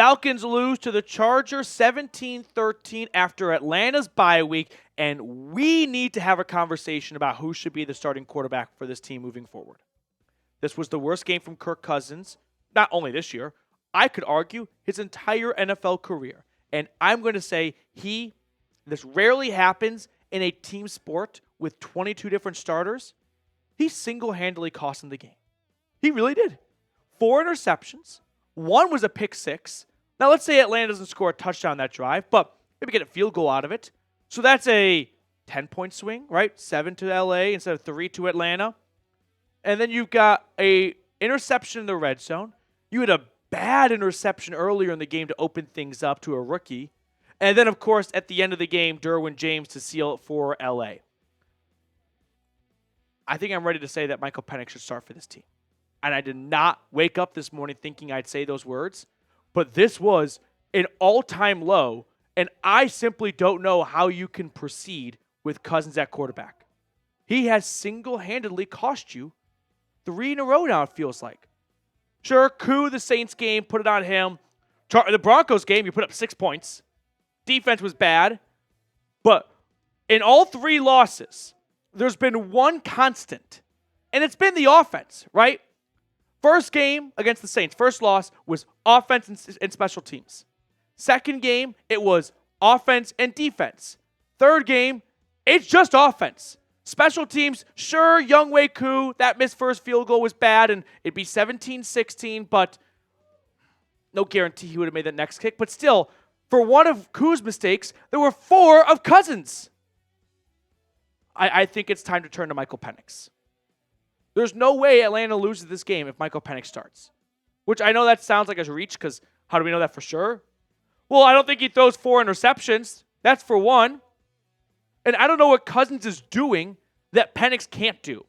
Falcons lose to the Chargers 17-13 after Atlanta's bye week, and we need to have a conversation about who should be the starting quarterback for this team moving forward. This was the worst game from Kirk Cousins, not only this year, I could argue his entire NFL career. And I'm going to say this rarely happens in a team sport with 22 different starters. He single-handedly cost him the game. He really did. 4 interceptions. 1 was a pick 6. Now, let's say Atlanta doesn't score a touchdown that drive, but maybe get a field goal out of it. So that's a 10-point swing, right? 7 to LA instead of 3 to Atlanta. And then you've got a interception in the red zone. You had a bad interception earlier in the game to open things up to a rookie. And then, of course, at the end of the game, Derwin James to seal it for LA. I think I'm ready to say that Michael Penix should start for this team. And I did not wake up this morning thinking I'd say those words, but this was an all-time low, and I simply don't know how you can proceed with Cousins at quarterback. He has single-handedly cost you 3 in a row now, it feels like. Sure, the Saints game, put it on him. The Broncos game, you put up 6 points. Defense was bad. But in all 3 losses, there's been one constant, and it's been the offense, right? First game against the Saints, first loss was offense and special teams. Second game, it was offense and defense. Third game, it's just offense. Special teams, sure, Younghoe Koo, that missed first field goal was bad, and it'd be 17-16, but no guarantee he would have made that next kick. But still, for one of Koo's mistakes, there were 4 of Cousins. I think it's time to turn to Michael Penix. There's no way Atlanta loses this game if Michael Penix starts. Which I know that sounds like a reach, because how do we know that for sure? Well, I don't think he throws 4 interceptions. That's for one. And I don't know what Cousins is doing that Penix can't do.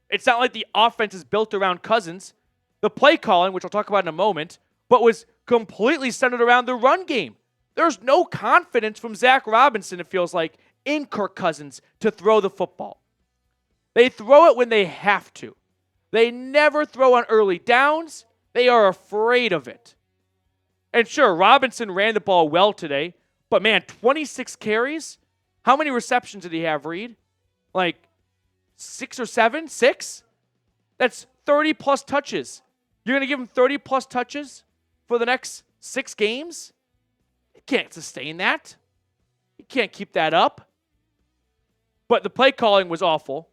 It's not like the offense is built around Cousins. The play calling, which I'll talk about in a moment, but was completely centered around the run game. There's no confidence from Zach Robinson, it feels like, in Kirk Cousins to throw the football. They throw it when they have to. They never throw on early downs. They are afraid of it. And sure, Robinson ran the ball well today, but man, 26 carries? How many receptions did he have, Reed? Like 6 or 7? 6? That's 30-plus touches. You're going to give him 30-plus touches for the next 6 games? You can't sustain that. You can't keep that up. But the play calling was awful.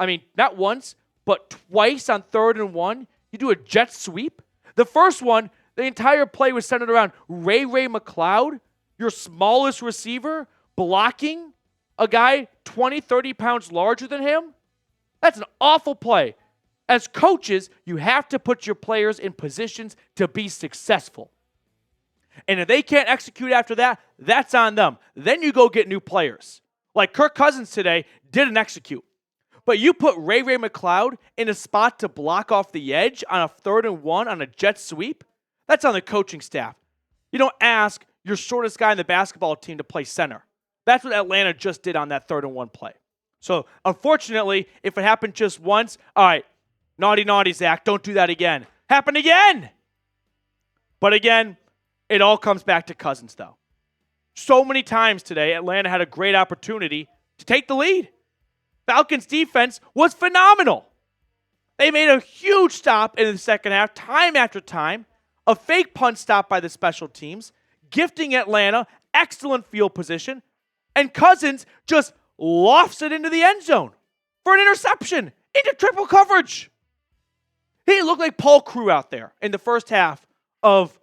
I mean, not once, but twice on 3rd and 1. You do a jet sweep. The first one, the entire play was centered around Ray McCloud, your smallest receiver, blocking a guy 20, 30 pounds larger than him. That's an awful play. As coaches, you have to put your players in positions to be successful. And if they can't execute after that, that's on them. Then you go get new players. Like Kirk Cousins today didn't execute. But you put Ray McCloud in a spot to block off the edge on a 3rd and 1 on a jet sweep, that's on the coaching staff. You don't ask your shortest guy in the basketball team to play center. That's what Atlanta just did on that 3rd and 1 play. So, unfortunately, if it happened just once, all right, naughty, Zach, don't do that again. Happen again! But again, it all comes back to Cousins, though. So many times today, Atlanta had a great opportunity to take the lead. Falcons defense was phenomenal. They made a huge stop in the second half, time after time. A fake punt stop by the special teams, gifting Atlanta excellent field position, and Cousins just lofts it into the end zone for an interception into triple coverage. He looked like Paul Crewe out there in the first half of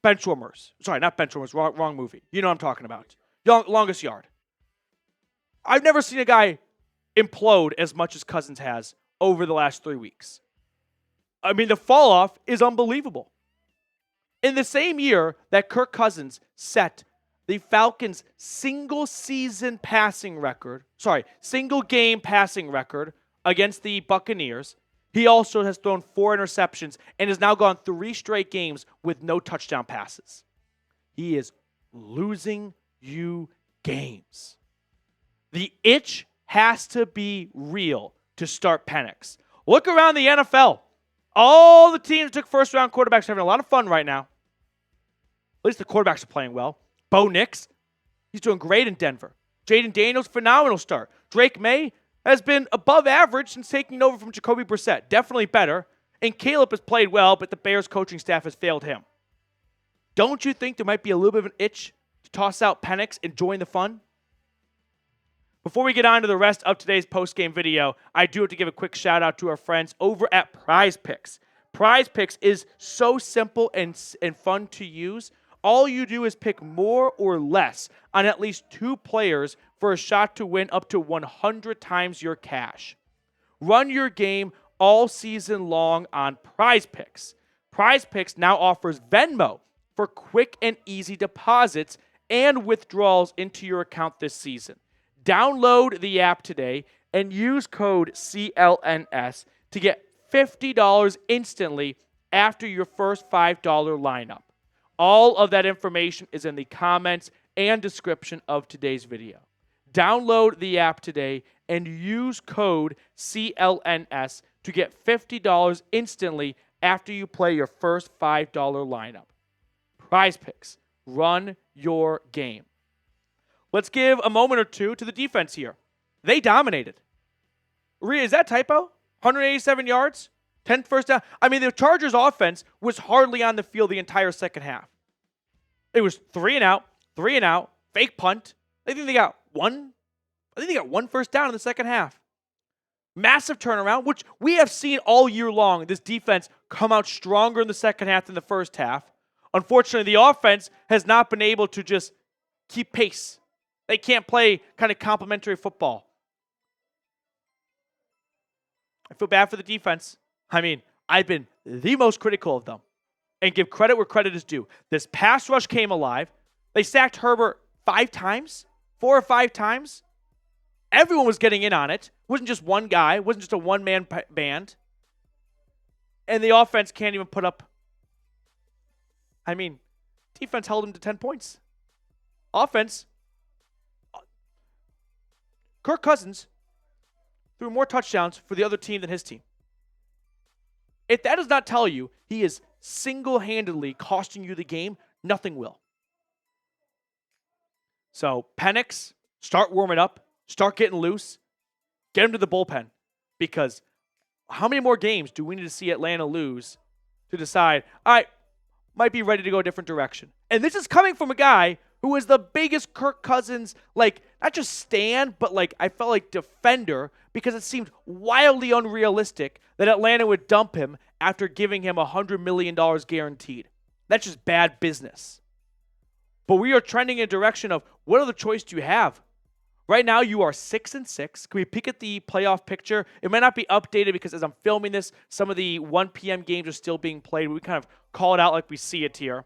Benchwarmers. Sorry, not Benchwarmers, wrong movie. You know what I'm talking about. Longest Yard. I've never seen a guy implode as much as Cousins has over the last 3 weeks. I mean, the fall off is unbelievable. In the same year that Kirk Cousins set the Falcons' single game passing record against the Buccaneers, he also has thrown 4 interceptions and has now gone 3 straight games with no touchdown passes. He is losing you games. The itch has to be real to start Penix. Look around the NFL. All the teams that took first-round quarterbacks are having a lot of fun right now. At least the quarterbacks are playing well. Bo Nix, he's doing great in Denver. Jaden Daniels, phenomenal start. Drake May has been above average since taking over from Jacoby Brissett. Definitely better. And Caleb has played well, but the Bears coaching staff has failed him. Don't you think there might be a little bit of an itch to toss out Penix and join the fun? Before we get on to the rest of today's post-game video, I do have to give a quick shout out to our friends over at Prize Picks. Prize Picks is so simple and fun to use. All you do is pick more or less on at least 2 players for a shot to win up to 100 times your cash. Run your game all season long on Prize Picks. Prize Picks now offers Venmo for quick and easy deposits and withdrawals into your account this season. Download the app today and use code CLNS to get $50 instantly after your first $5 lineup. All of that information is in the comments and description of today's video. Download the app today and use code CLNS to get $50 instantly after you play your first $5 lineup. Prize Picks. Run your game. Let's give a moment or two to the defense here. They dominated. Is that typo? 187 yards? 10 first down? I mean, the Chargers offense was hardly on the field the entire second half. It was 3 and out, fake punt. I think they got one first down in the second half. Massive turnaround, which we have seen all year long. This defense come out stronger in the second half than the first half. Unfortunately, the offense has not been able to just keep pace. They can't play kind of complementary football. I feel bad for the defense. I mean, I've been the most critical of them. And give credit where credit is due. This pass rush came alive. They sacked Herbert 5 times, 4 or 5 times. Everyone was getting in on it. It wasn't just one guy. It wasn't just a one-man band. And the offense can't even put up. I mean, defense held him to 10 points. Offense, Kirk Cousins threw more touchdowns for the other team than his team. If that does not tell you he is single-handedly costing you the game, nothing will. So, Penix, start warming up, start getting loose, get him to the bullpen. Because how many more games do we need to see Atlanta lose to decide, all right, might be ready to go a different direction? And this is coming from a guy who is the biggest Kirk Cousins, not just stan, but I felt like defender, because it seemed wildly unrealistic that Atlanta would dump him after giving him $100 million guaranteed. That's just bad business. But we are trending in a direction of what other choice do you have? Right now, you are 6-6. Can we peek at the playoff picture? It might not be updated because as I'm filming this, some of the 1 p.m. games are still being played. We kind of call it out like we see it here.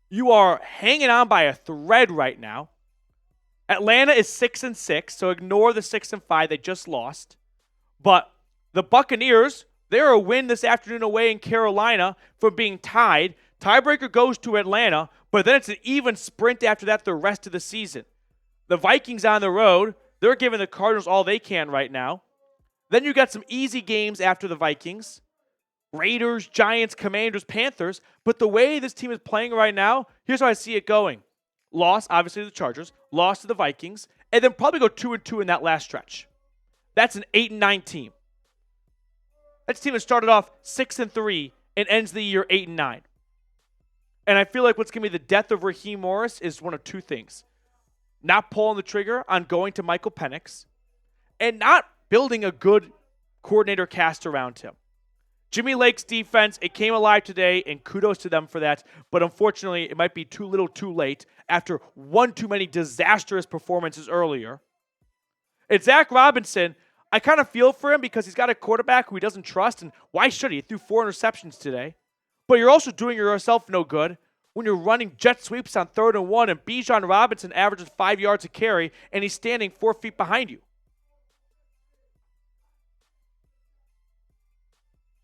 You are hanging on by a thread right now. Atlanta is 6-6, so ignore the 6-5 they just lost. But the Buccaneers, they're a win this afternoon away in Carolina from being tied. Tiebreaker goes to Atlanta, but then it's an even sprint after that the rest of the season. The Vikings on the road, they're giving the Cardinals all they can right now. Then you got some easy games after the Vikings. Raiders, Giants, Commanders, Panthers. But the way this team is playing right now, here's how I see it going. Loss, obviously, to the Chargers. Loss to the Vikings. And then probably go 2-2 in that last stretch. That's an 8-9 team. That team has started off 6-3 and ends the year 8-9. And I feel like what's going to be the death of Raheem Morris is one of 2 things. Not pulling the trigger on going to Michael Penix and not building a good coordinator cast around him. Jimmy Lake's defense, it came alive today, and kudos to them for that. But unfortunately, it might be too little too late after one too many disastrous performances earlier. And Zach Robinson, I kind of feel for him because he's got a quarterback who he doesn't trust, and why should he? He threw 4 interceptions today. But you're also doing yourself no good when you're running jet sweeps on 3rd and 1, and Bijan Robinson averages 5 yards a carry, and he's standing 4 feet behind you.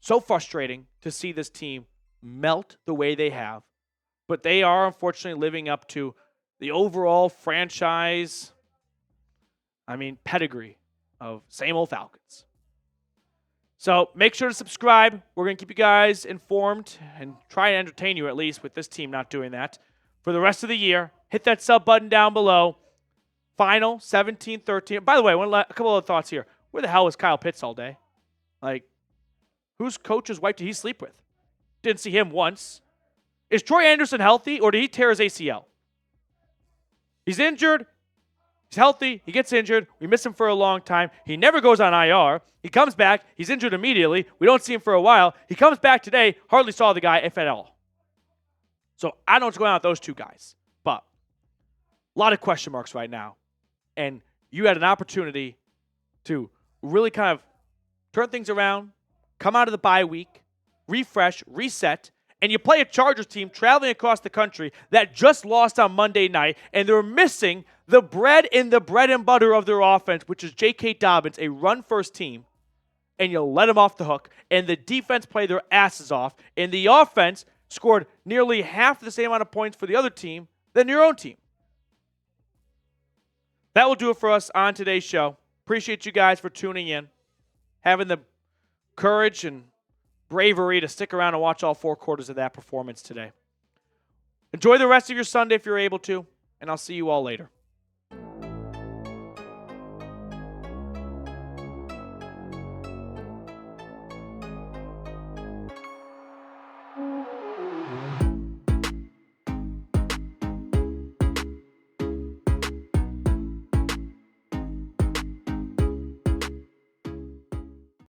So frustrating to see this team melt the way they have. But they are unfortunately living up to the overall franchise, pedigree of same old Falcons. So make sure to subscribe. We're going to keep you guys informed and try and entertain you at least with this team not doing that for the rest of the year. Hit that sub button down below. Final 17-13. By the way, a couple of thoughts here. Where the hell was Kyle Pitts all day? Like, whose coach's wife did he sleep with? Didn't see him once. Is Troy Anderson healthy, or did he tear his ACL? He's injured. He's healthy. He gets injured. We miss him for a long time. He never goes on IR. He comes back. He's injured immediately. We don't see him for a while. He comes back today. Hardly saw the guy, if at all. So I don't know what's going on with those two guys. But a lot of question marks right now. And you had an opportunity to really kind of turn things around, come out of the bye week, refresh, reset, and you play a Chargers team traveling across the country that just lost on Monday night, and they're missing the bread and butter of their offense, which is J.K. Dobbins, a run-first team, and you let them off the hook, and the defense played their asses off, and the offense scored nearly half the same amount of points for the other team than your own team. That will do it for us on today's show. Appreciate you guys for tuning in, having the courage and bravery to stick around and watch all 4 quarters of that performance today. Enjoy the rest of your Sunday if you're able to, and I'll see you all later.